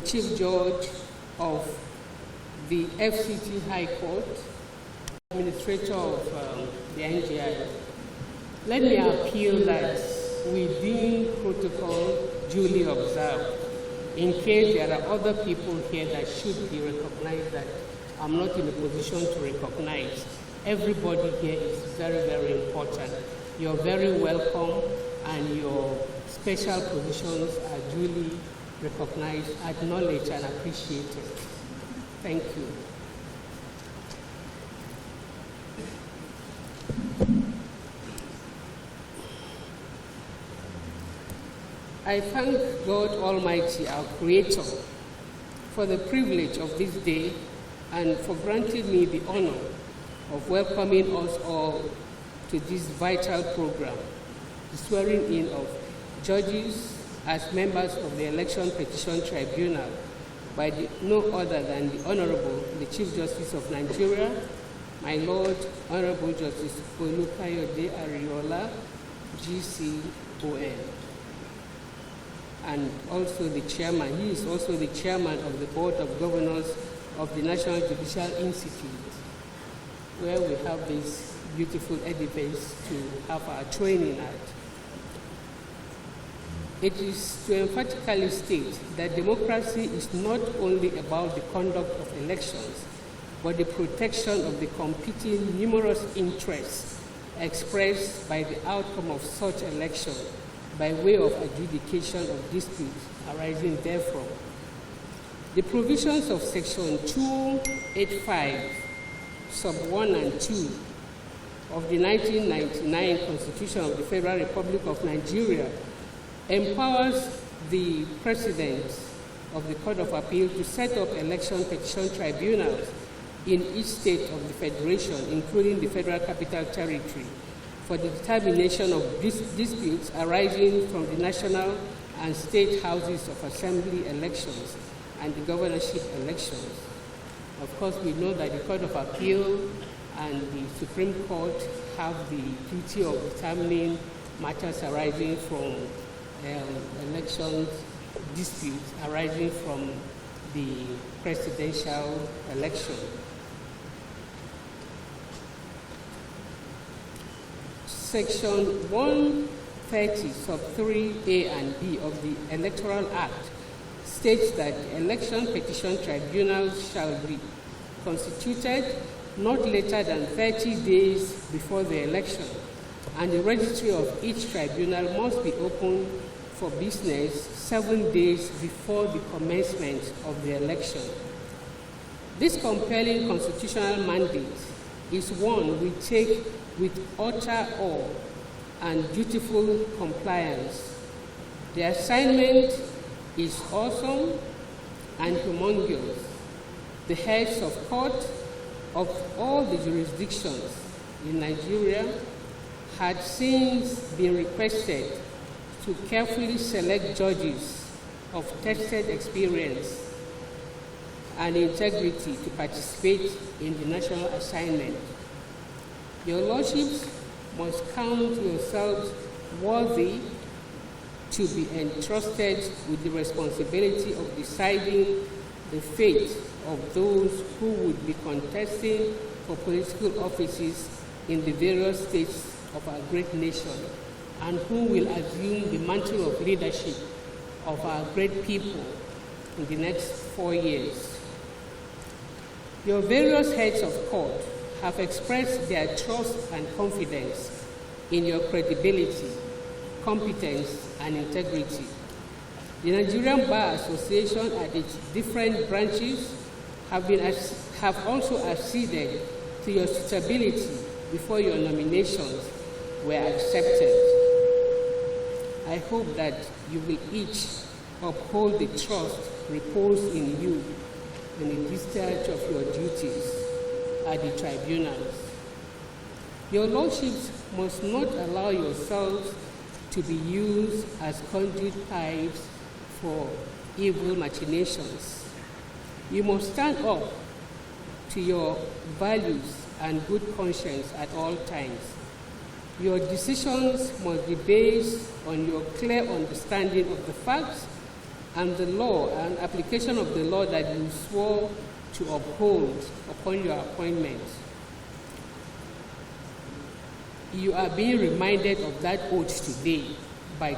Chief Judge of the FCT High Court, Administrator of the NGI, let me appeal that we deem protocol duly observed in case there are other people here that should be recognized that I'm not in a position to recognize. Everybody here is very, very important. You're very welcome, and your special positions are duly recognized, acknowledged, and appreciated. Thank you. I thank God Almighty, our Creator, for the privilege of this day and for granting me the honor of welcoming us all to this vital program, the swearing in of judges as members of the Election Petition Tribunal by no other than the Honorable, the Chief Justice of Nigeria, my Lord, Honorable Justice Olukayode Ariola, GCON. And also the chairman. He is also the chairman of the Board of Governors of the National Judicial Institute, where we have this beautiful edifice to have our training at. It is to emphatically state that democracy is not only about the conduct of elections, but the protection of the competing numerous interests expressed by the outcome of such election, by way of adjudication of disputes arising therefrom. The provisions of Section 285, Sub 1 and 2 of the 1999 Constitution of the Federal Republic of Nigeria empowers the President of the Court of Appeal to set up election petition tribunals in each state of the Federation, including the Federal Capital Territory, for the determination of disputes arising from the national and state houses of assembly elections and the governorship elections. Of course, we know that the Court of Appeal and the Supreme Court have the duty of determining matters arising from elections, disputes arising from the presidential election. Section 130, sub 3A and B of the Electoral Act states that election petition tribunals shall be constituted not later than 30 days before the election, and the registry of each tribunal must be open for business 7 days before the commencement of the election. This compelling constitutional mandate is one we take with utter awe and dutiful compliance. The assignment is awesome and humongous. The heads of court of all the jurisdictions in Nigeria had since been requested to carefully select judges of tested experience and integrity to participate in the national assignment. Your Lordships must count yourselves worthy to be entrusted with the responsibility of deciding the fate of those who would be contesting for political offices in the various states of our great nation, and who will assume the mantle of leadership of our great people in the next 4 years. Your various heads of court have expressed their trust and confidence in your credibility, competence, and integrity. The Nigerian Bar Association and its different branches have also acceded to your suitability before your nominations were accepted. I hope that you will each uphold the trust reposed in you in the discharge of your duties at the tribunals. Your Lordships must not allow yourselves to be used as conduit pipes for evil machinations. You must stand up to your values and good conscience at all times. Your decisions must be based on your clear understanding of the facts and the law and application of the law that you swore to uphold upon your appointment. You are being reminded of that oath today by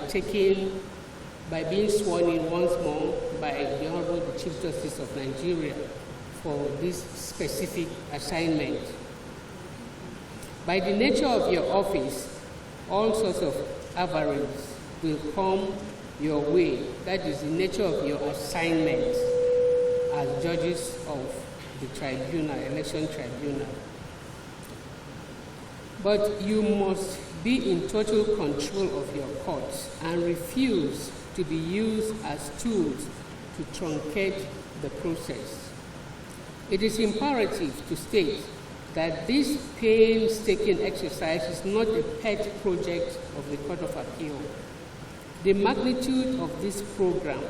being sworn in once more by the Honorable Chief Justice of Nigeria for this specific assignment. By the nature of your office, all sorts of avarice will come your way. That is the nature of your assignment as judges of the tribunal, election tribunal. But you must be in total control of your courts and refuse to be used as tools to truncate the process. It is imperative to state that this painstaking exercise is not a pet project of the Court of Appeal. The magnitude of this program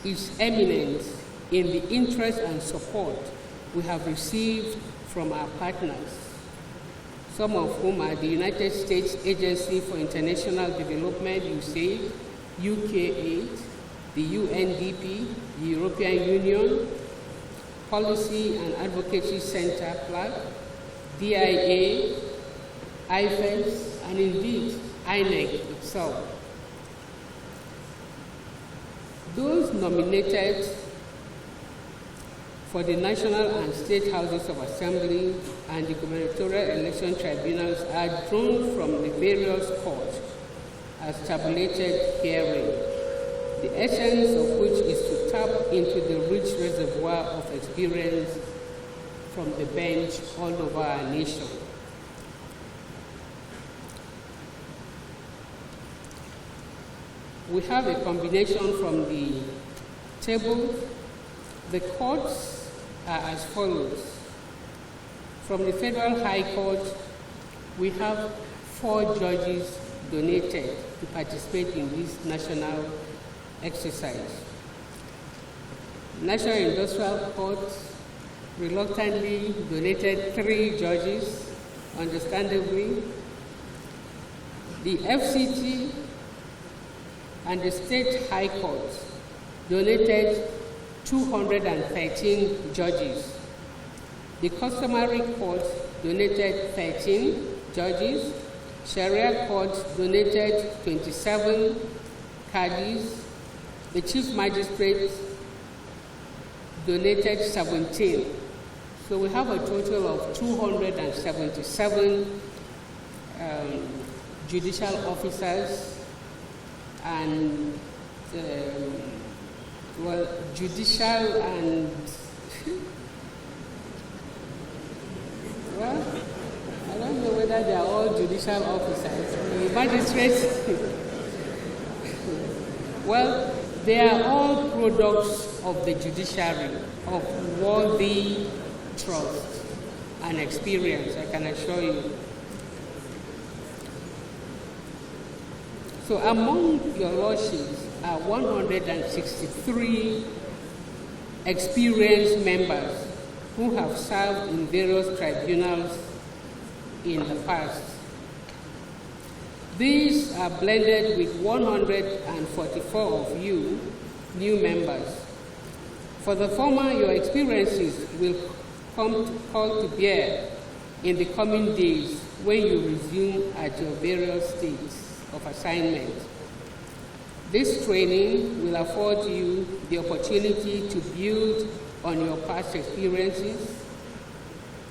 is eminent in the interest and support we have received from our partners, some of whom are the United States Agency for International Development, USAID, UK8, the UNDP, the European Union, Policy and Advocacy Center, PLAD, DIA, IFES, and indeed INEC itself. Those nominated for the national and state houses of assembly and the gubernatorial election tribunals are drawn from the various courts as tabulated herein, the essence of which is to tap into the rich reservoir of experience from the bench all over our nation. We have a combination from the table. The courts are as follows. From the Federal High Court, we have 4 judges donated to participate in this national exercise. National Industrial Court reluctantly donated 3 judges, understandably. The FCT and the State High Court donated 213 judges. The customary court donated 13 judges. Sharia court donated 27 cadis. The chief magistrate donated 17. So we have a total of 277 judicial officers and judicial and well, I don't know whether they are all judicial officers. The magistrates, well, they are all products of the judiciary, of worthy trust and experience, I can assure you. So among your lordships are 163 experienced members who have served in various tribunals in the past. These are blended with 144 of you new members. For the former, your experiences will call to bear in the coming days when you resume at your various states of assignment. This training will afford you the opportunity to build on your past experiences.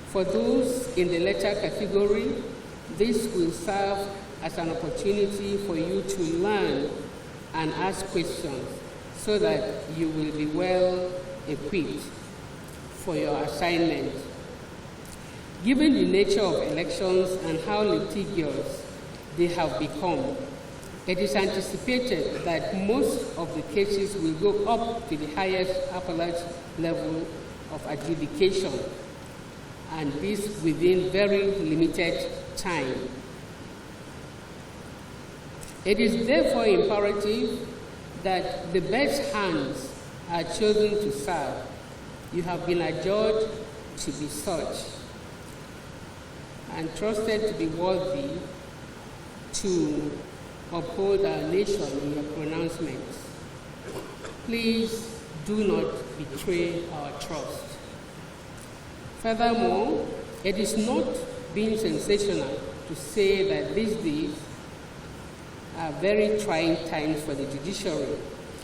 For those in the latter category, this will serve as an opportunity for you to learn and ask questions so that you will be well equipped for your assignment. Given the nature of elections and how litigious they have become, it is anticipated that most of the cases will go up to the highest appellate level of adjudication, and this within very limited time. It is therefore imperative that the best hands are chosen to serve. You have been adjudged to be such and trusted to be worthy to uphold our nation in your pronouncements. Please do not betray our trust. Furthermore, it is not being sensational to say that these days are very trying times for the judiciary,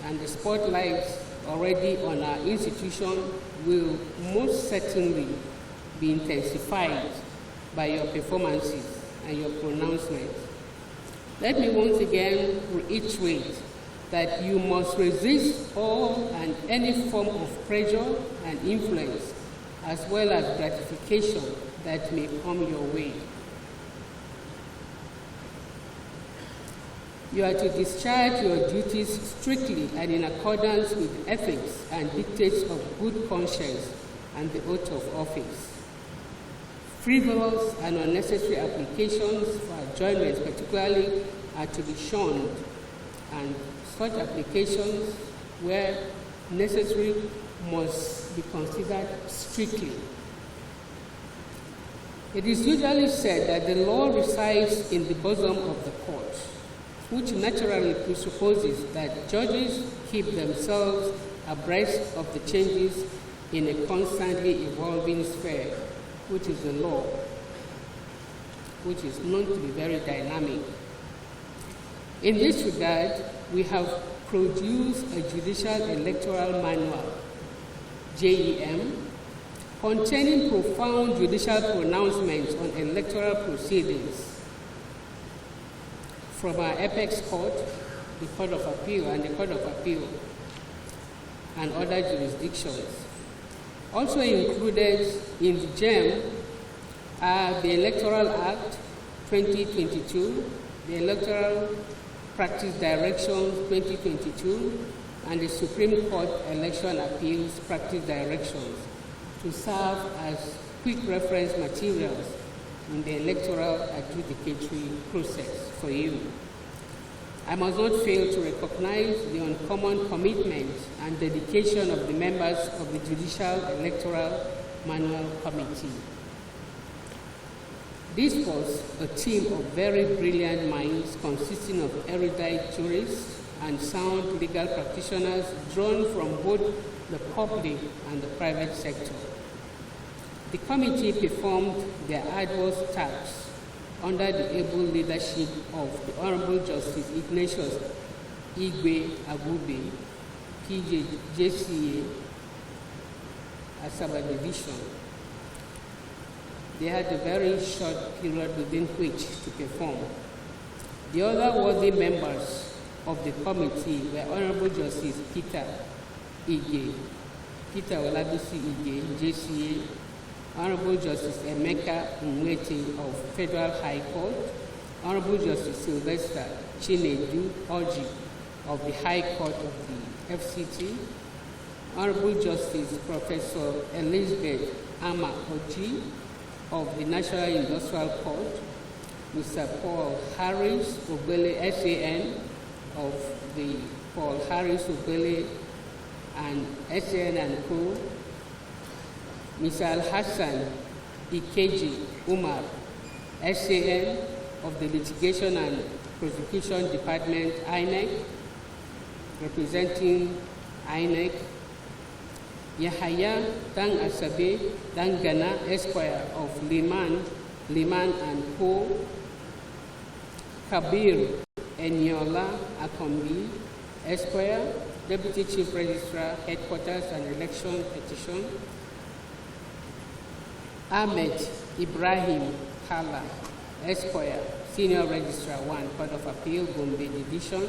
and the spotlight already on our institution will most certainly be intensified by your performances and your pronouncements. Let me once again reiterate that you must resist all and any form of pressure and influence, as well as gratification that may come your way. You are to discharge your duties strictly and in accordance with ethics and dictates of good conscience and the oath of office. Frivolous and unnecessary applications for adjournments particularly are to be shunned, and such applications, where necessary, must be considered strictly. It is usually said that the law resides in the bosom of the court, which naturally presupposes that judges keep themselves abreast of the changes in a constantly evolving sphere, which is the law, which is known to be very dynamic. In this regard, we have produced a Judicial Electoral Manual, JEM, containing profound judicial pronouncements on electoral proceedings from our apex court, the Court of Appeal, and the Court of Appeal, and other jurisdictions. Also included in the GEM are the Electoral Act 2022, the Electoral Practice Directions 2022, and the Supreme Court Election Appeals Practice Directions to serve as quick reference materials in the electoral adjudicatory process for you. I must not fail to recognize the uncommon commitment and dedication of the members of the Judicial Electoral Manual Committee. This was a team of very brilliant minds consisting of erudite jurists and sound legal practitioners drawn from both the public and the private sector. The committee performed their arduous tasks under the able leadership of the Honorable Justice Ignatius Igwe Agube, PJCA, Asaba Division. They had a very short period within which to perform. The other worthy members of the committee were Honorable Justice Peter Olabisi Ige, JCA, Honorable Justice Emeka Nwete of Federal High Court, Honorable Justice Sylvester Chinedu Oji of the High Court of the FCT, Honorable Justice Professor Elizabeth Ama Oji of the National Industrial Court, Mr. Paul Harris Ogbele, SAN of the Paul Harris Ogbele and SAN and Co., Mr. Al-Hassan Ikeji Umar, SAN of the Litigation and Prosecution Department, INEC, representing INEC, Yahaya Dan Asabe Dan Gana, Esquire of Liman and Co., Kabir Eniola Akombi, Esquire, Deputy Chief Registrar, Headquarters and Election Petition, Ahmed Ibrahim Kala, Esquire, Senior Registrar 1, Court of Appeal, Gombe Division,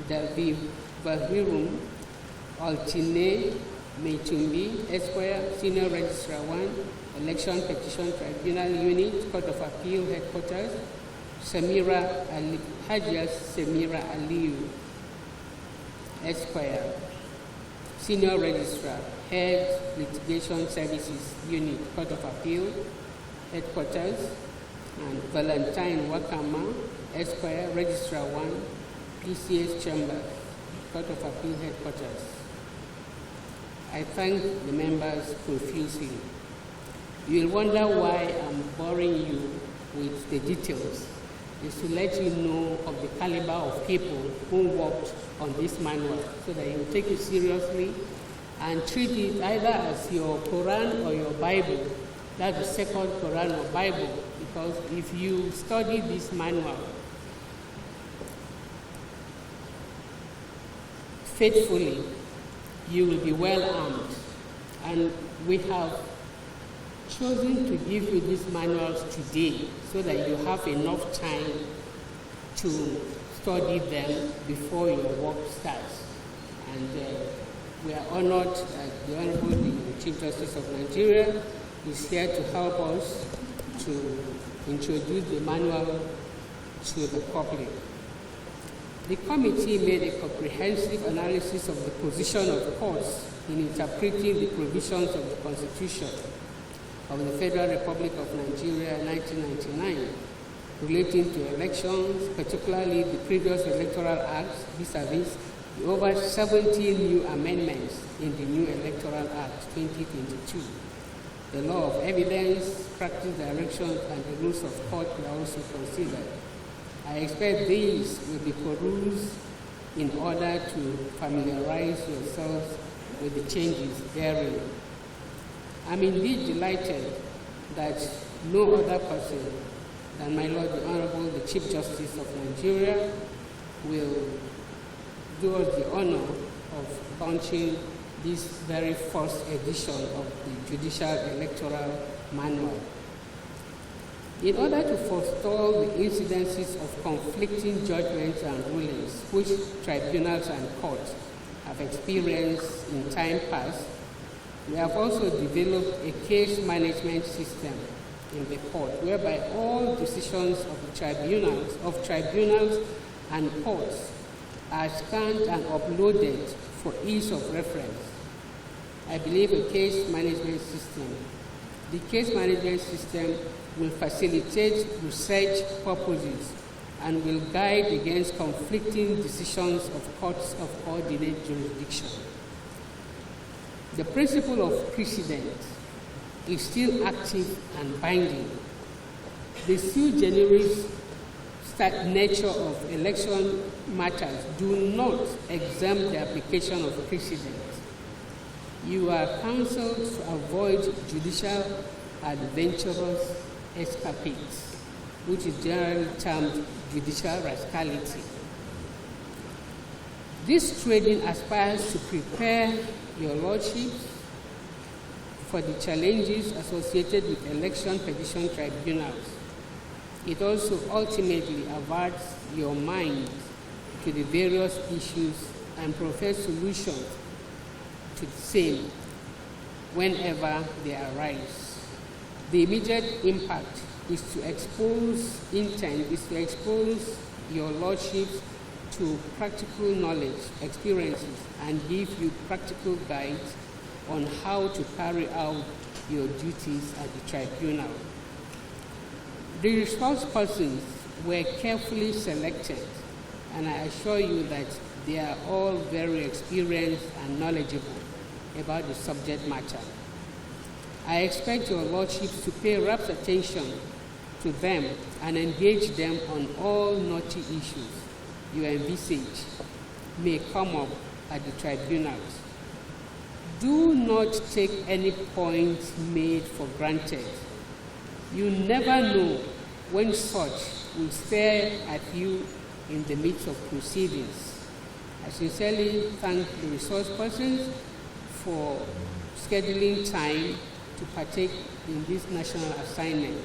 David Bahirum Altine Meitumbi, Esquire, Senior Registrar 1, Election Petition Tribunal Unit, Court of Appeal Headquarters, Samira Ali, Hajias Samira Aliyu, Esquire, Senior Registrar, Head Litigation Services Unit, Court of Appeal Headquarters, and Valentine Wakama, Esquire, Registrar 1, PCS Chambers, Court of Appeal Headquarters. I thank the members profusely. You will wonder why I'm boring you with the details. is to let you know of the caliber of people who worked on this manual so that you take it seriously and treat it either as your Quran or your Bible. That's the second Quran or Bible, because if you study this manual faithfully, you will be well armed. And we have chosen to give you these manuals today so that you have enough time to study them before your work starts. And we are honored that the Honorable Chief Justice of Nigeria is here to help us to introduce the manual to the public. The committee made a comprehensive analysis of the position of courts in interpreting the provisions of the Constitution of the Federal Republic of Nigeria 1999 relating to elections, particularly the previous electoral acts vis-a-vis the over 70 new amendments in the new Electoral Act 2022. The law of evidence, practice directions, and the rules of court were also considered. I expect these will be perused in order to familiarize yourselves with the changes therein. I'm indeed delighted that no other person than my Lord the Honorable, the Chief Justice of Nigeria, will do us the honor of launching this very first edition of the Judicial Electoral Manual. In order to forestall the incidences of conflicting judgments and rulings which tribunals and courts have experienced in time past, we have also developed a case management system in the court whereby all decisions of the tribunals and courts are scanned and uploaded for ease of reference. I believe the case management system will facilitate research purposes and will guide against conflicting decisions of courts of coordinate jurisdiction. The principle of precedent is still active and binding. The sui generis nature of election matters do not exempt the application of precedent. You are counseled to avoid judicial adventurous escapades, which is generally termed judicial rascality. This training aspires to prepare your lordships for the challenges associated with election petition tribunals. It also ultimately averts your mind to the various issues and provides solutions to the same whenever they arise. The immediate impact is to expose your lordships to practical knowledge, experiences, and give you practical guides on how to carry out your duties at the tribunal. The resource persons were carefully selected, and I assure you that they are all very experienced and knowledgeable about the subject matter. I expect your lordships to pay rapt attention to them and engage them on all knotty issues you envisage may come up at the tribunals. Do not take any point made for granted. You never know when such will stare at you in the midst of proceedings. I sincerely thank the resource persons for scheduling time to partake in this national assignment.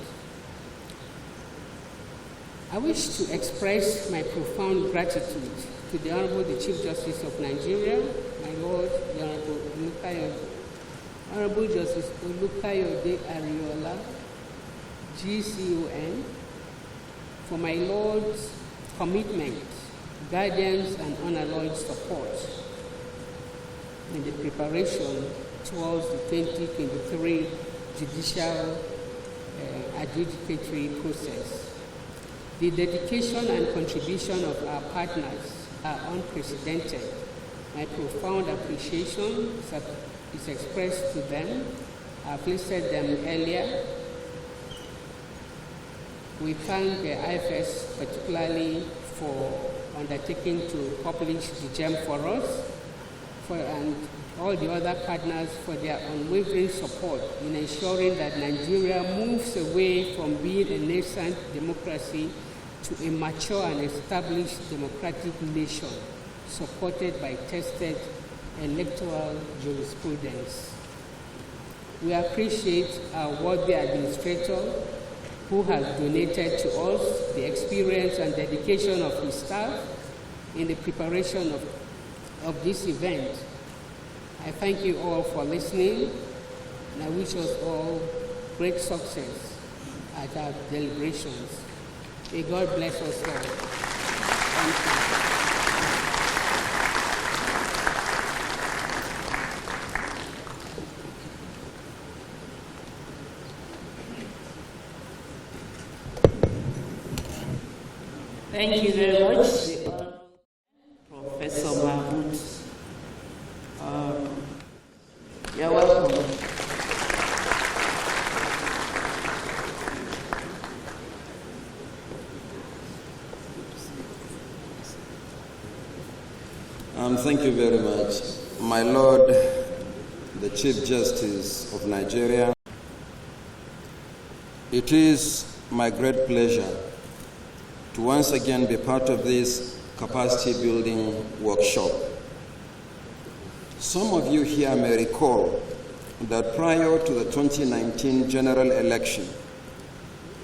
I wish to express my profound gratitude to the Honorable the Chief Justice of Nigeria, my Lord, the Honorable Justice Olukayode Ariola, GCON, for my Lord's commitment, guidance, and unalloyed support in the preparation towards the 2023 judicial adjudicatory process. The dedication and contribution of our partners are unprecedented. My profound appreciation is expressed to them. I've listed them earlier. We thank the IFS particularly for undertaking to publish the gem for us, and all the other partners for their unwavering support in ensuring that Nigeria moves away from being a nascent democracy to a mature and established democratic nation supported by tested electoral jurisprudence. We appreciate our worthy administrator who has donated to us the experience and dedication of his staff in the preparation of this event. I thank you all for listening, and I wish us all great success at our deliberations. May God bless us all. Thank you. Thank you very much, Professor Mahmoud. You're welcome. Thank you very much. My Lord, the Chief Justice of Nigeria, it is my great pleasure to once again be part of this capacity building workshop. Some of you here may recall that prior to the 2019 general election,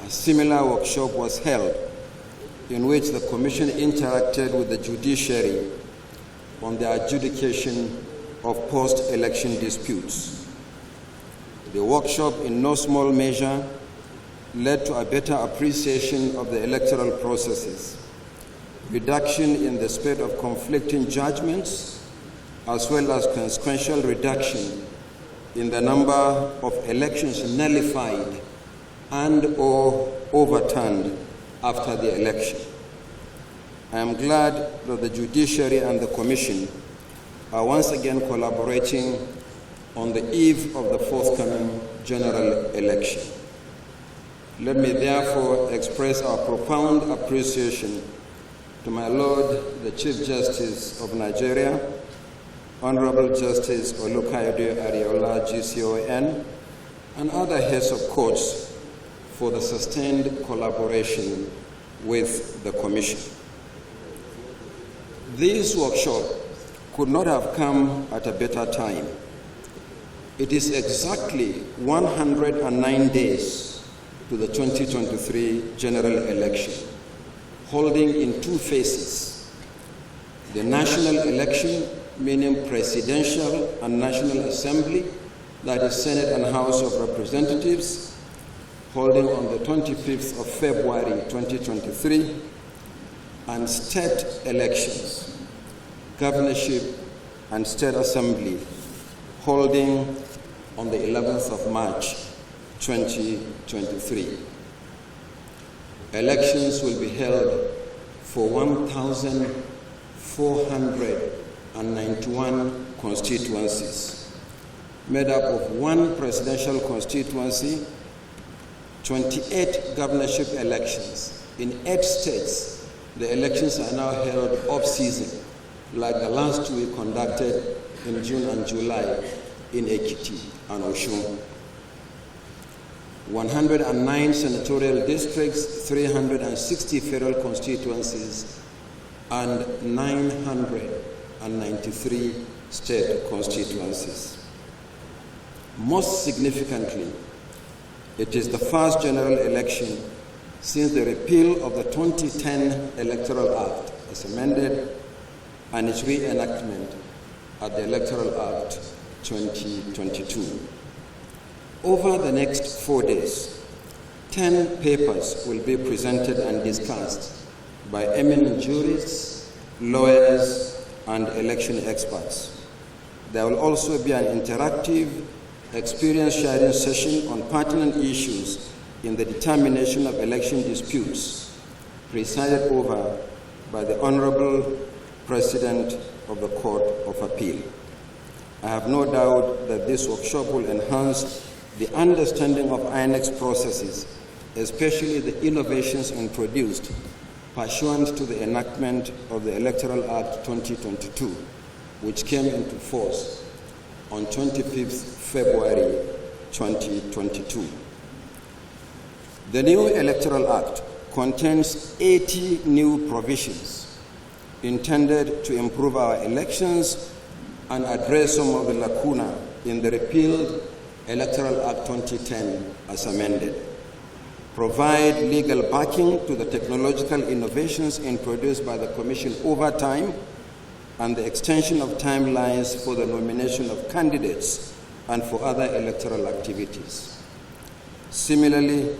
a similar workshop was held in which the Commission interacted with the judiciary on the adjudication of post-election disputes. The workshop, in no small measure, led to a better appreciation of the electoral processes, reduction in the spread of conflicting judgments, as well as consequential reduction in the number of elections nullified and/or overturned after the election. I am glad that the judiciary and the Commission are once again collaborating on the eve of the forthcoming general election. Let me therefore express our profound appreciation to my Lord, the Chief Justice of Nigeria, Honorable Justice Olukayode Ariola, GCON, and other heads of courts for the sustained collaboration with the Commission. This workshop could not have come at a better time. It is exactly 109 days to the 2023 general election, holding in two phases: the national election, meaning presidential and national assembly, that is Senate and House of Representatives, holding on the 25th of February 2023, and state elections, governorship and state assembly, holding on the 11th of March 2023. Elections will be held for 1,491 constituencies, made up of one presidential constituency, 28 governorship elections. In 8 states, the elections are now held off-season, like the last we conducted in June and July in Ekiti and Osun. 109 senatorial districts, 360 federal constituencies, and 993 state constituencies. Most significantly, it is the first general election since the repeal of the 2010 Electoral Act as amended and its reenactment at the Electoral Act 2022. Over the next 4 days, 10 papers will be presented and discussed by eminent jurists, lawyers, and election experts. There will also be an interactive experience sharing session on pertinent issues in the determination of election disputes, presided over by the Honorable President of the Court of Appeal. I have no doubt that this workshop will enhance the understanding of INEC's processes especially the innovations introduced pursuant to the enactment of the Electoral Act 2022, which came into force on 25th February 2022. The new Electoral Act contains 80 new provisions intended to improve our elections and address some of the lacuna in the repealed Electoral Act 2010 as amended, provide legal backing to the technological innovations introduced by the Commission over time, and the extension of timelines for the nomination of candidates and for other electoral activities. Similarly,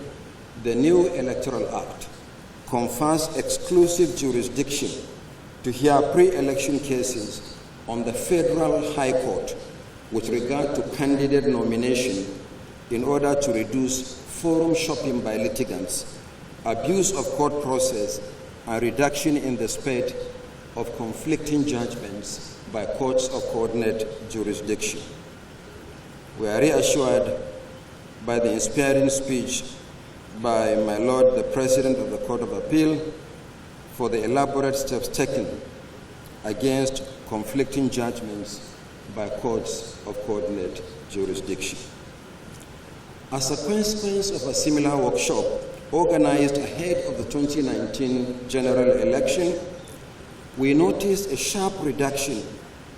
the new Electoral Act confers exclusive jurisdiction to hear pre-election cases on the Federal High Court with regard to candidate nomination in order to reduce forum shopping by litigants, abuse of court process, and reduction in the spate of conflicting judgments by courts of coordinate jurisdiction. We are reassured by the inspiring speech by my Lord, the President of the Court of Appeal, for the elaborate steps taken against conflicting judgments by courts of coordinate jurisdiction. As a consequence of a similar workshop organized ahead of the 2019 general election, we noticed a sharp reduction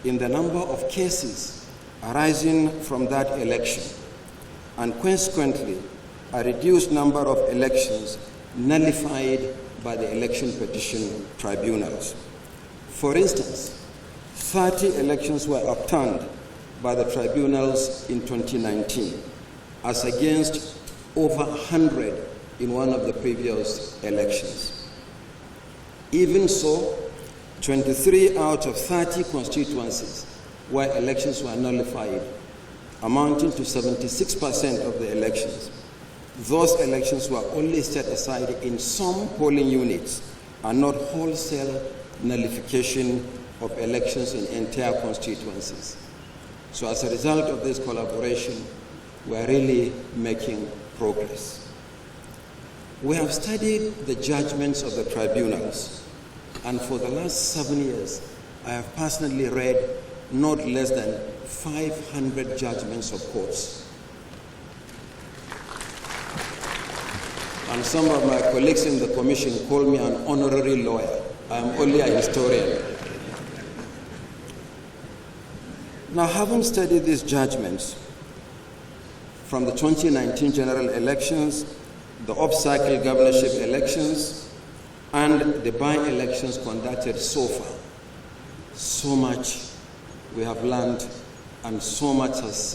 in the number of cases arising from that election, and consequently, a reduced number of elections nullified by the election petition tribunals. For instance, 30 elections were overturned by the tribunals in 2019, as against over 100 in one of the previous elections. Even so, 23 out of 30 constituencies where elections were nullified, amounting to 76% of the elections. Those elections were only set aside in some polling units and not wholesale nullification of elections in entire constituencies. So as a result of this collaboration, we are really making progress. We have studied the judgments of the tribunals, and for the last 7 years, I have personally read not less than 500 judgments of courts. And some of my colleagues in the commission call me an honorary lawyer. I am only a historian. Now, having studied these judgments from the 2019 general elections, the off-cycle governorship elections, and the by-elections conducted so far, so much we have learned and so much has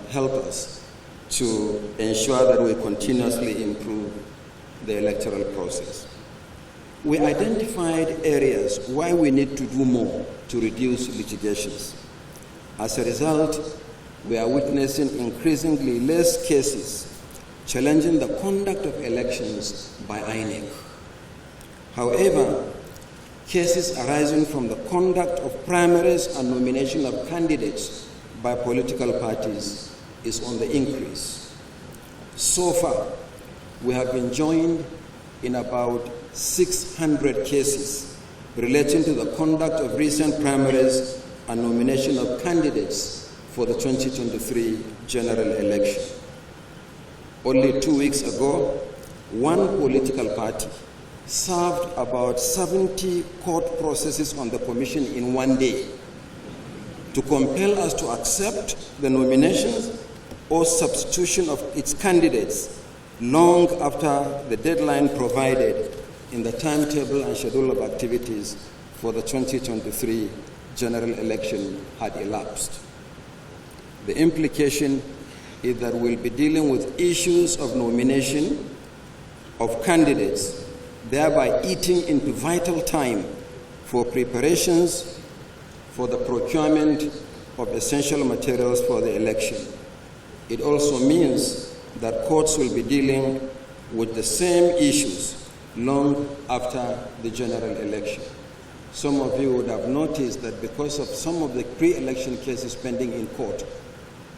helped us to ensure that we continuously improve the electoral process. We identified areas why we need to do more to reduce litigations. As a result, we are witnessing increasingly less cases challenging the conduct of elections by INEC. However, cases arising from the conduct of primaries and nomination of candidates by political parties is on the increase. So far, we have been joined in about 600 cases relating to the conduct of recent primaries and nomination of candidates for the 2023 general election. Only 2 weeks ago, one political party served about 70 court processes on the commission in one day to compel us to accept the nominations or substitution of its candidates long after the deadline provided in the timetable and schedule of activities for the 2023 general election had elapsed. The implication is that we'll be dealing with issues of nomination of candidates, thereby eating into vital time for preparations for the procurement of essential materials for the election. It also means that courts will be dealing with the same issues long after the general election. Some of you would have noticed that because of some of the pre-election cases pending in court,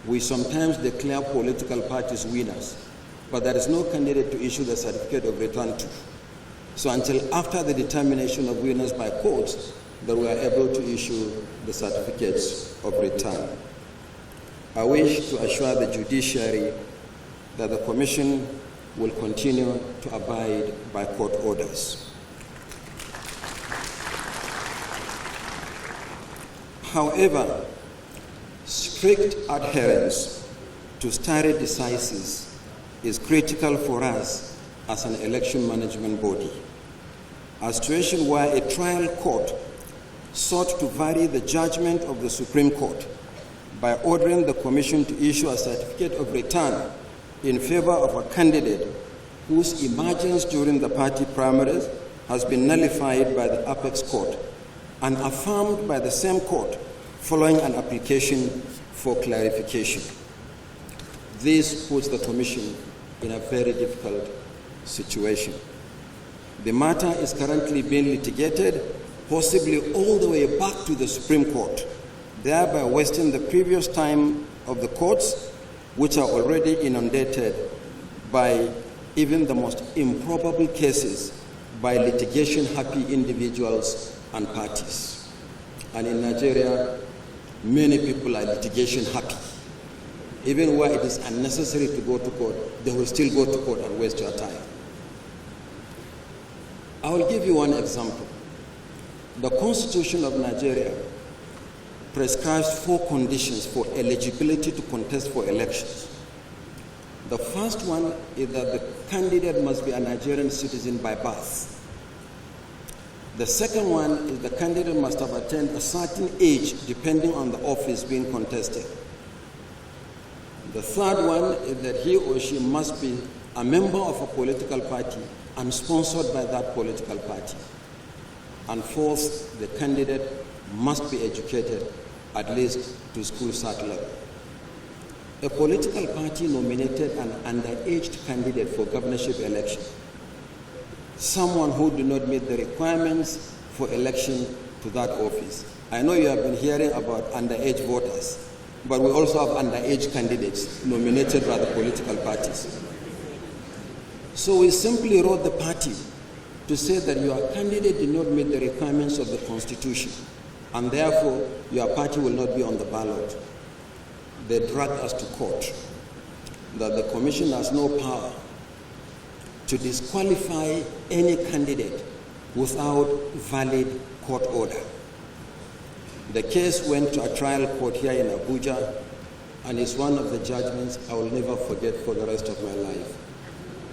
we sometimes declare political parties winners but there is no candidate to issue the certificate of return to. So until after the determination of winners by courts, that we are able to issue the certificates of return. I wish to assure the judiciary that the Commission will continue to abide by court orders. However, strict adherence to stare decisis is critical for us as an election management body. A situation where a trial court sought to vary the judgment of the Supreme Court by ordering the Commission to issue a certificate of return in favor of a candidate whose emergence during the party primaries has been nullified by the Apex Court and affirmed by the same court following an application for clarification. This puts the Commission in a very difficult situation. The matter is currently being litigated, possibly all the way back to the Supreme Court, thereby wasting the previous time of the courts, which are already inundated by even the most improbable cases by litigation-happy individuals and parties. And in Nigeria, many people are litigation-happy. Even where it is unnecessary to go to court, they will still go to court and waste your time. I will give you one example. The Constitution of Nigeria prescribes 4 conditions for eligibility to contest for elections. The first one is that the candidate must be a Nigerian citizen by birth. The second one is the candidate must have attained a certain age depending on the office being contested. The third one is that he or she must be a member of a political party and sponsored by that political party. And fourth, the candidate must be educated at least to school cert level. A political party nominated an underaged candidate for governorship election, someone who did not meet the requirements for election to that office. I know you have been hearing about underage voters, but we also have underage candidates nominated by the political parties. So we simply wrote the party to say that your candidate did not meet the requirements of the Constitution, and therefore your party will not be on the ballot. They dragged us to court, that the Commission has no power to disqualify any candidate without valid court order. The case went to a trial court here in Abuja, and it's one of the judgments I will never forget for the rest of my life.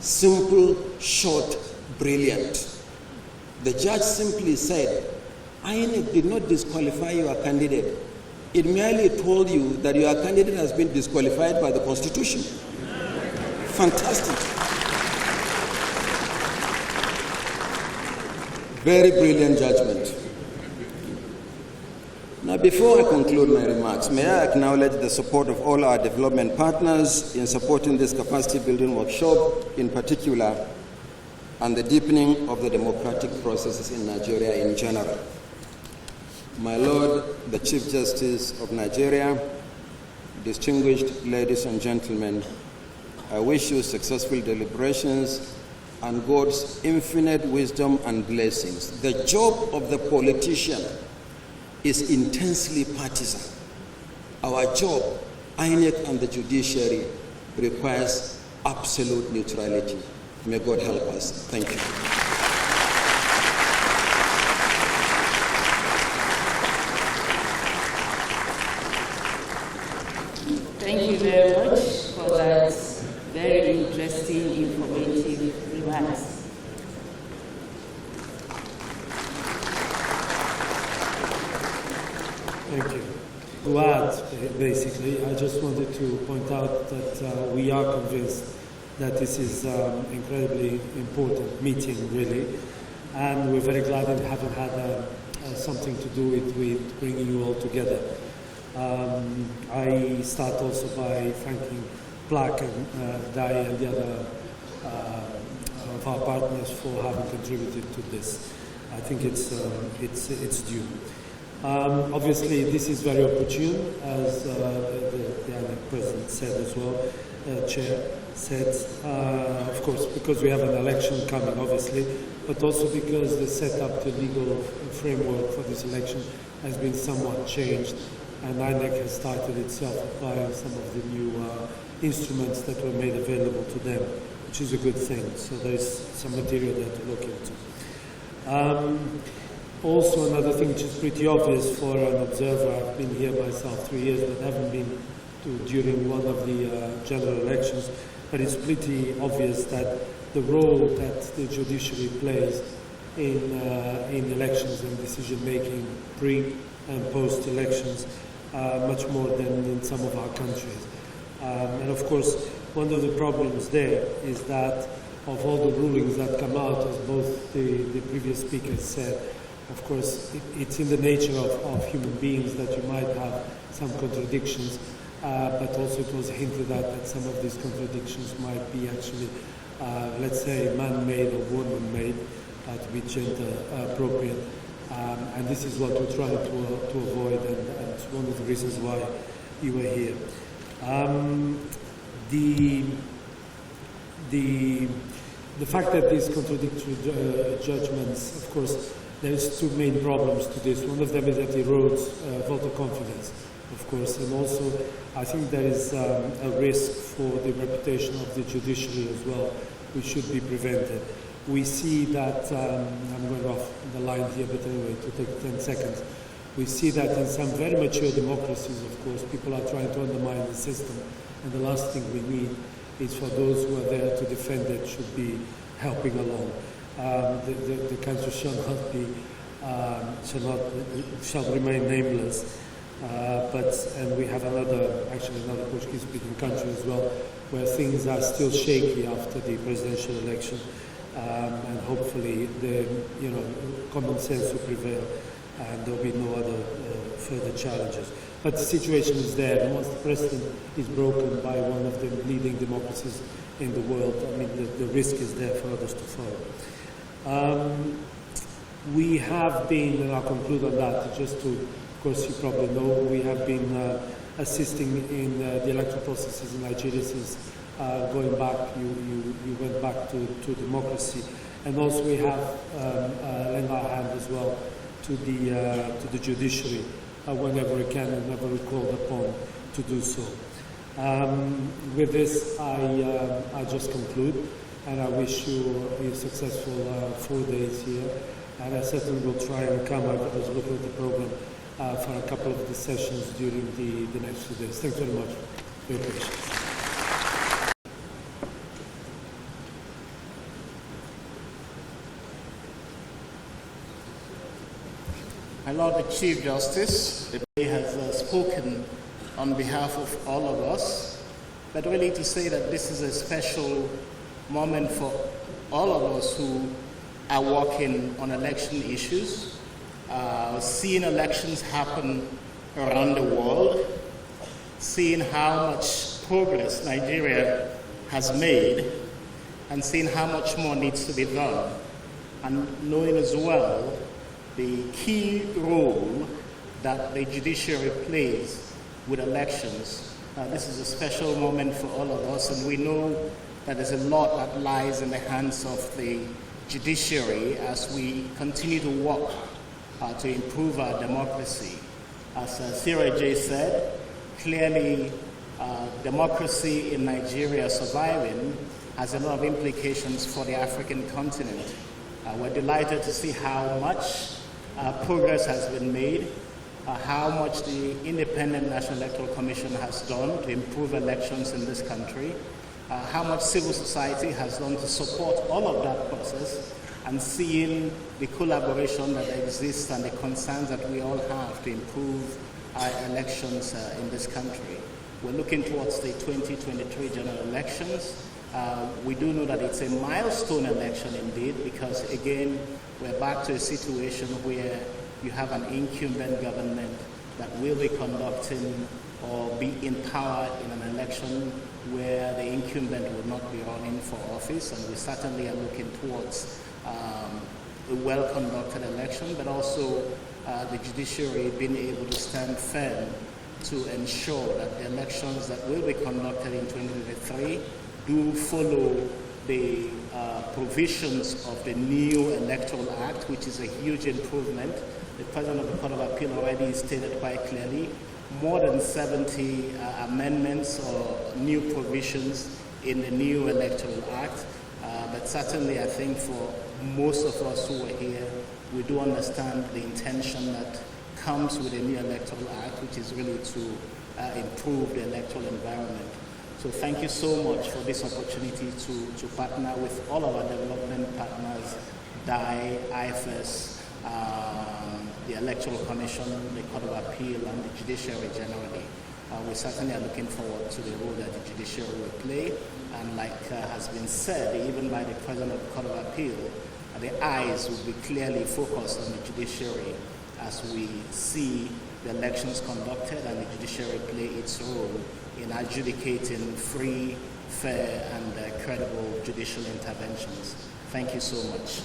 Simple, short, brilliant. The judge simply said, INEC did not disqualify your candidate. It merely told you that your candidate has been disqualified by the Constitution. Fantastic. Very brilliant judgment. Now, before I conclude my remarks, may I acknowledge the support of all our development partners in supporting this capacity building workshop in particular, and the deepening of the democratic processes in Nigeria in general. My Lord, the Chief Justice of Nigeria, distinguished ladies and gentlemen, I wish you successful deliberations and God's infinite wisdom and blessings. The job of the politician is intensely partisan. Our job, INEC and the judiciary, requires absolute neutrality. May God help us. Thank you. Thank you very much for that very interesting, informative remarks. Thank you. To add, basically, I just wanted to point out that we are convinced that this is an incredibly important meeting, really, and we're very glad that having had something to do with bringing you all together. I start also by thanking Black and Dai and the other of our partners for having contributed to this. I think it's due. Obviously, this is very opportune, as the INEC President said as well, Chair said, of course, because we have an election coming, obviously, but also because the setup, the legal framework for this election has been somewhat changed, and INEC has started itself applying some of the new instruments that were made available to them, which is a good thing. So there's some material there to look into. Also, another thing which is pretty obvious for an observer, I've been here myself 3 years, but haven't been during one of the general elections, but it's pretty obvious that the role that the judiciary plays in elections and decision-making pre- and post-elections much more than in some of our countries. And of course, one of the problems there is that of all the rulings that come out, as both the previous speakers said, of course, it's in the nature of human beings that you might have some contradictions, but also it was hinted at that some of these contradictions might be actually, let's say, man-made or woman-made, to be gender appropriate. And this is what we're trying to avoid, and it's one of the reasons why you were here. The fact that these contradictory judgments, of course, there's two main problems to this. One of them is that it erodes voter confidence, of course, and also I think there is a risk for the reputation of the judiciary as well, which should be prevented. We see that, I'm going off the line here, but anyway, to take 10 seconds. We see that in some very mature democracies, of course, people are trying to undermine the system, and the last thing we need is for those who are there to defend it should be helping along. The country shall remain nameless. And we have another Portuguese-speaking country as well, where things are still shaky after the presidential election, and hopefully the common sense will prevail, and there will be no other further challenges. But the situation is there, and once the precedent is broken by one of the leading democracies in the world, I mean, the risk is there for others to follow. We have been, and I'll conclude on that, just to, of course, you probably know, we have been assisting in the electoral processes in Nigeria since going back, you went back to democracy. And also we have lent our hand as well to the judiciary whenever we can and whenever we're called upon to do so. With this, I just conclude, and I wish you a successful 4 days here. And I certainly will try and come. I was looking at the program for a couple of the sessions during the next few days. Thanks very much for your patience. My Lord the Chief Justice, the day has spoken on behalf of all of us, but really to say that this is a special moment for all of us who are working on election issues, seeing elections happen around the world, seeing how much progress Nigeria has made, and seeing how much more needs to be done, and knowing as well the key role that the judiciary plays with elections. This is a special moment for all of us, and we know that there's a lot that lies in the hands of the judiciary as we continue to work to improve our democracy. As Sarah J. said, clearly democracy in Nigeria surviving has a lot of implications for the African continent. We're delighted to see how much progress has been made, how much the Independent National Electoral Commission has done to improve elections in this country, how much civil society has done to support all of that process, and seeing the collaboration that exists and the concerns that we all have to improve our elections in this country. We're looking towards the 2023 general elections. We do know that it's a milestone election indeed, because again, we're back to a situation where you have an incumbent government that will be conducting or be in power in an election where the incumbent will not be running for office, and we certainly are looking towards a well-conducted election, but also the judiciary being able to stand firm to ensure that the elections that will be conducted in 2023 do follow the provisions of the new Electoral Act, which is a huge improvement. The President of the Court of Appeal already stated quite clearly more than 70 amendments or new provisions in the new Electoral Act. But certainly I think for most of us who are here, we do understand the intention that comes with the new Electoral Act, which is really to improve the electoral environment. So thank you so much for this opportunity to partner with all of our development partners, DAI, IFS, the Electoral Commission, the Court of Appeal, and the Judiciary generally. We certainly are looking forward to the role that the Judiciary will play. And like has been said, even by the President of the Court of Appeal, the eyes will be clearly focused on the Judiciary as we see the elections conducted and the Judiciary play its role in adjudicating free, fair, and credible judicial interventions. Thank you so much.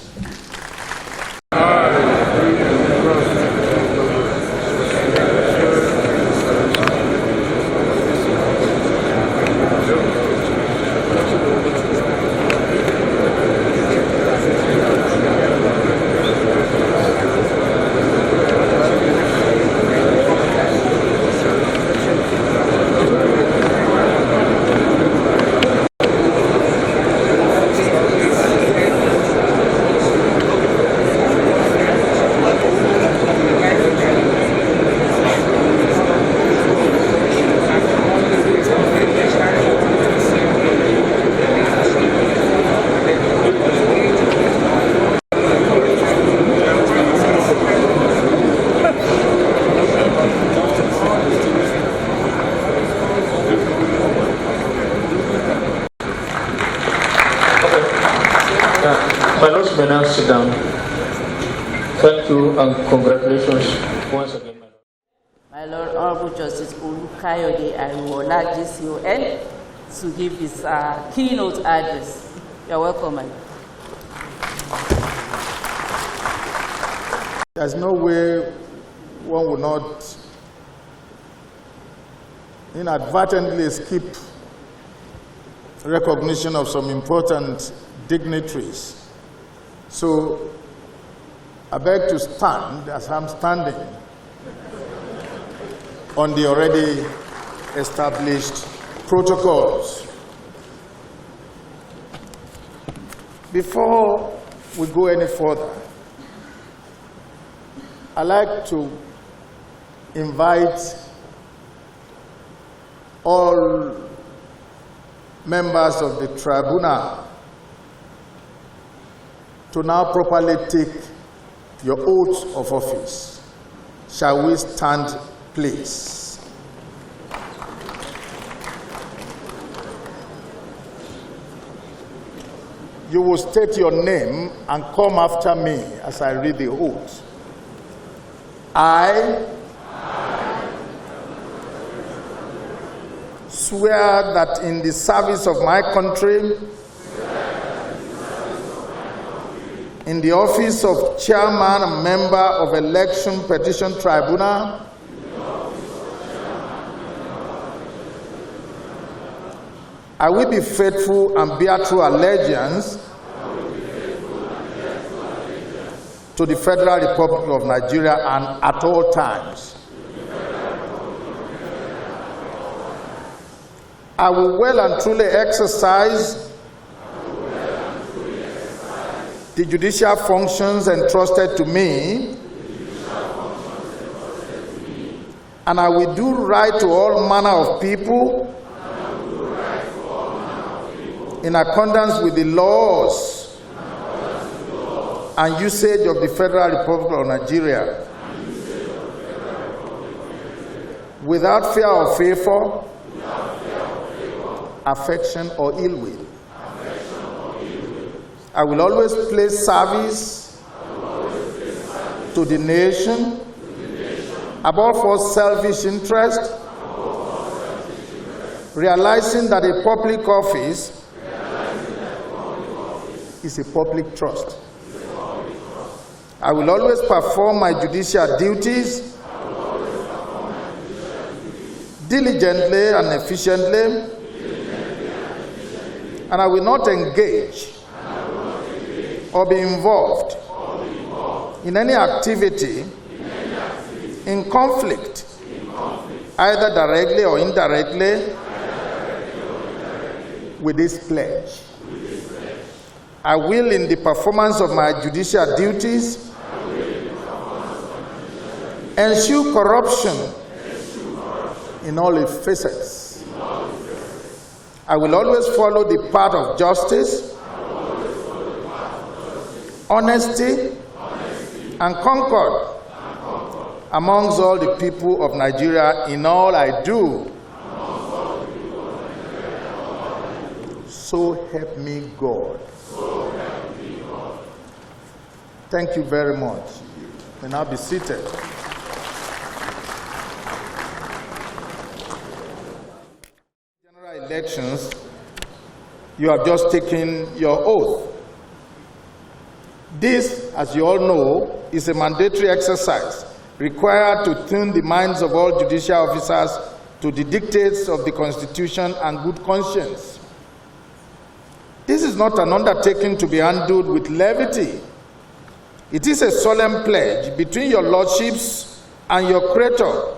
My lords, may now sit down. Thank you and congratulations once again. My Lord, Honorable Justice Olukayode Ariwola, JCON, to give his keynote address. You're welcome, man. There's no way one will not inadvertently skip recognition of some important dignitaries. So I beg to stand as I'm standing on the already established protocols. Before we go any further, I'd like to invite all members of the Tribunal to now properly take your oath of office. Shall we stand, please? You will state your name and come after me as I read the oath. I swear that in the service of my country, in the office of Chairman and Member of Election Petition Tribunal, I will be faithful and bear true allegiance to the Federal Republic of Nigeria and at all times. I will well and truly exercise the judicial functions entrusted to me, and I will do right to all manner of people in accordance with the laws and usage of the Federal Republic of Nigeria, without fear or favor, affection or ill will. I will always place service to the nation above all selfish interest, realizing that a public office is a public trust. I will always perform my judicial duties diligently and efficiently, and I will not engage or be involved in any activity in conflict, either directly or indirectly, with this pledge. I will, in the performance of my judicial duties, eschew corruption in all its facets. I will always follow the path of justice, honesty, and concord amongst all the people of Nigeria in all I do. So help me God. Thank you very much. You may now be seated. General elections, you have just taken your oath. This, as you all know, is a mandatory exercise required to tune the minds of all judicial officers to the dictates of the Constitution and good conscience. This is not an undertaking to be handled with levity. It is a solemn pledge between your lordships and your Creator.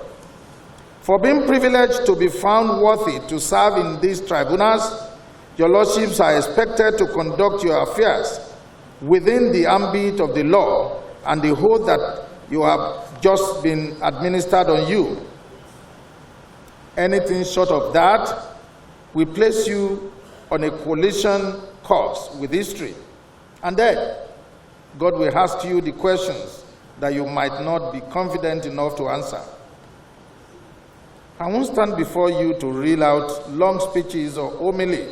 For being privileged to be found worthy to serve in these tribunals, your lordships are expected to conduct your affairs within the ambit of the law and the oath that you have just been administered on you. Anything short of that will place you on a collision course with history. And then, God will ask you the questions that you might not be confident enough to answer. I won't stand before you to reel out long speeches or homily,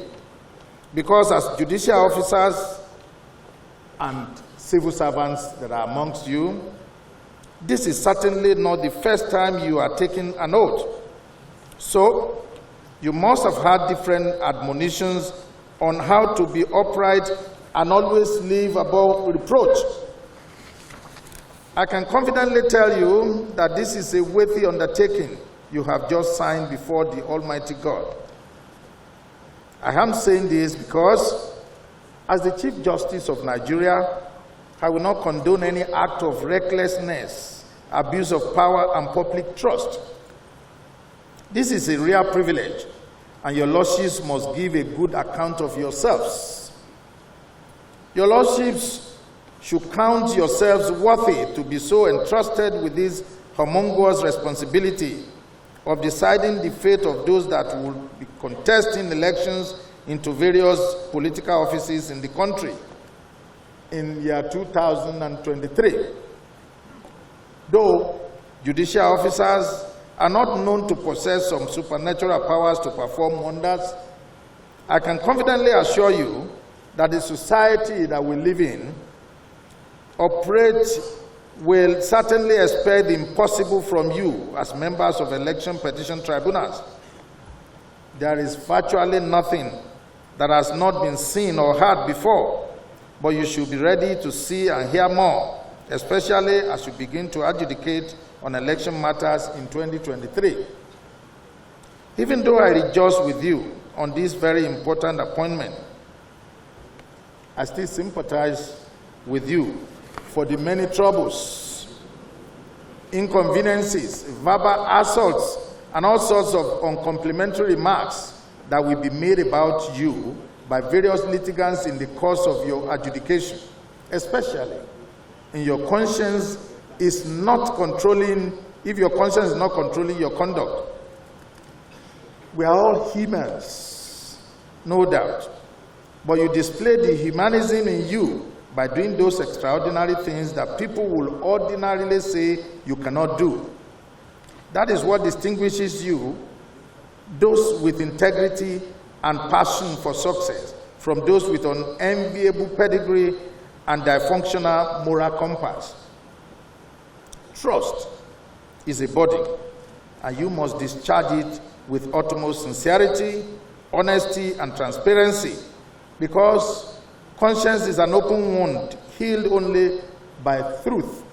because as judicial officers and civil servants that are amongst you, this is certainly not the first time you are taking an oath. So, you must have had different admonitions on how to be upright and always live above reproach. I can confidently tell you that this is a weighty undertaking you have just signed before the Almighty God. I am saying this because, as the Chief Justice of Nigeria, I will not condone any act of recklessness, abuse of power, and public trust. This is a rare privilege, and your lordships must give a good account of yourselves. Your lordships should count yourselves worthy to be so entrusted with this humongous responsibility of deciding the fate of those that will be contesting elections into various political offices in the country in year 2023. Though judicial officers are not known to possess some supernatural powers to perform wonders, I can confidently assure you that the society that we live in will certainly expect the impossible from you as members of election petition tribunals. There is virtually nothing that has not been seen or heard before, but you should be ready to see and hear more, especially as you begin to adjudicate on election matters in 2023. Even though I rejoice with you on this very important appointment, I still sympathize with you for the many troubles, inconveniences, verbal assaults, and all sorts of uncomplimentary remarks that will be made about you by various litigants in the course of your adjudication, especially if your conscience is not controlling your conduct. We are all humans, no doubt, but you display the humanism in you by doing those extraordinary things that people will ordinarily say you cannot do. That is what distinguishes you, those with integrity and passion for success, from those with an enviable pedigree and dysfunctional moral compass. Trust is a burden, and you must discharge it with utmost sincerity, honesty, and transparency, because conscience is an open wound healed only by truth.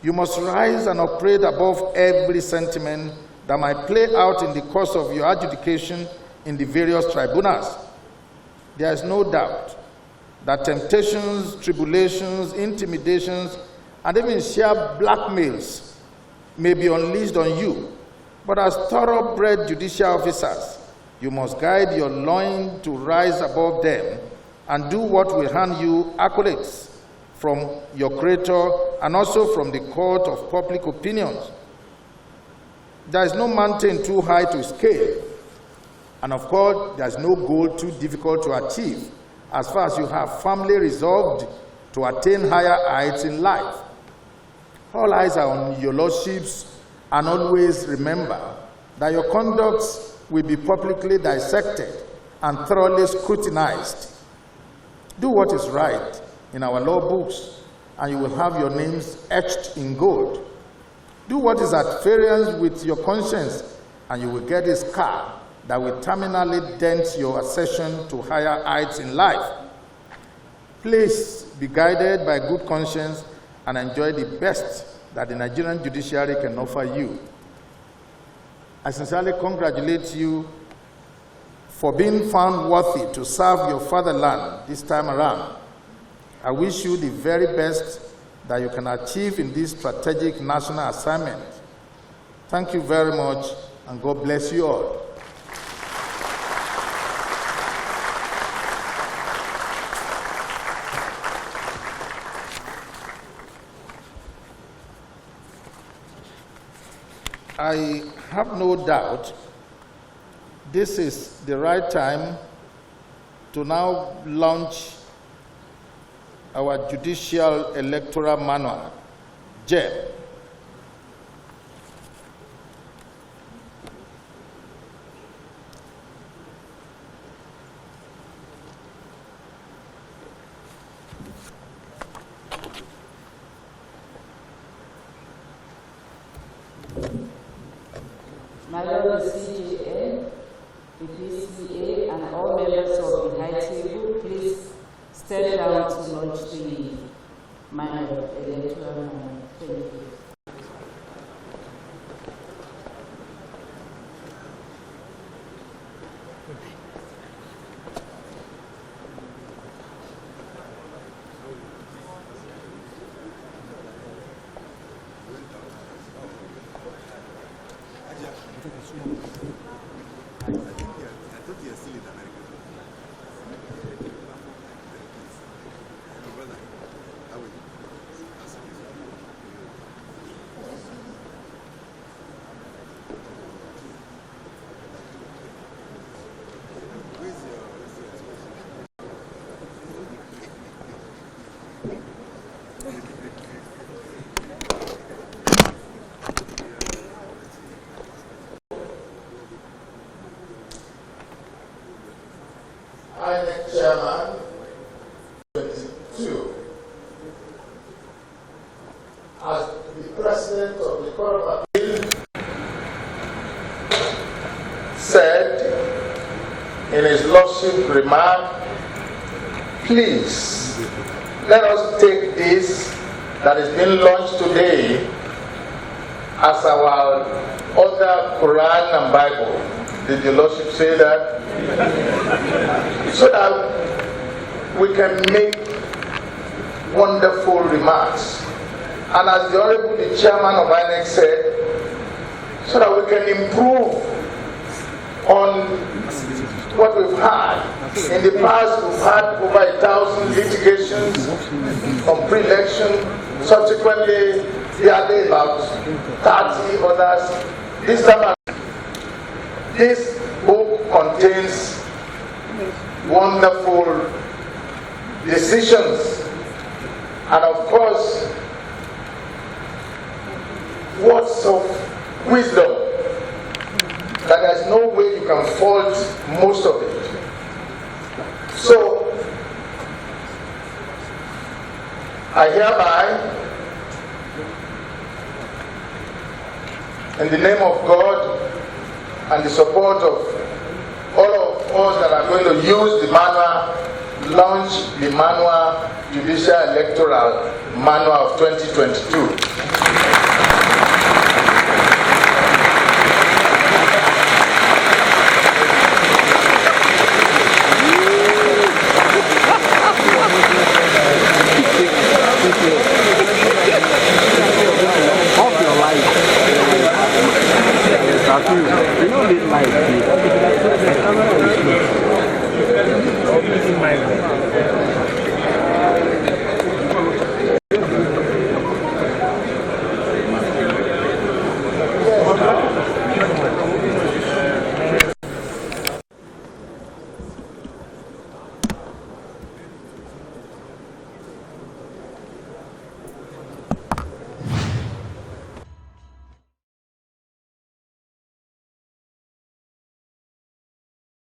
You must rise and operate above every sentiment that might play out in the course of your adjudication in the various tribunals. There is no doubt that temptations, tribulations, intimidations, and even sheer blackmails may be unleashed on you. But as thoroughbred judicial officers, you must guide your loin to rise above them and do what will hand you accolades from your Creator and also from the court of public opinions. There is no mountain too high to scale, and of course, there is no goal too difficult to achieve as far as you have firmly resolved to attain higher heights in life. All eyes are on your lordships, and always remember that your conduct will be publicly dissected and thoroughly scrutinized. Do what is right in our law books, and you will have your names etched in gold. Do what is at variance with your conscience, and you will get a scar that will terminally dent your ascension to higher heights in life. Please be guided by good conscience and enjoy the best that the Nigerian judiciary can offer you. I sincerely congratulate you for being found worthy to serve your fatherland this time around. I wish you the very best that you can achieve in this strategic national assignment. Thank you very much, and God bless you all. I have no doubt this is the right time to now launch our Judicial Electoral Manual, JEM. My Lord, the CJN, the PCA, and all members of the High Table, please step down to launch the manual, electoral manual. Thank you. INEC Chairman, 22. As the President of the Court of Appeal said in his Lordship remark, please let us take this that is being launched today as our other Quran and Bible. Did your Lordship say that? So that we can make wonderful remarks. And as the Honorable the Chairman of INEC said, so that we can improve on what we've had. In the past, we've had over 1,000 litigations on pre-election. Subsequently, there are about 30 others. This time, this book contains wonderful decisions and, of course, words of wisdom that there's no way you can fault most of it. So, I hereby, in the name of God and the support of all of us that are going to use the manual, launch the manual Judicial Electoral Manual of 2022. You don't need light.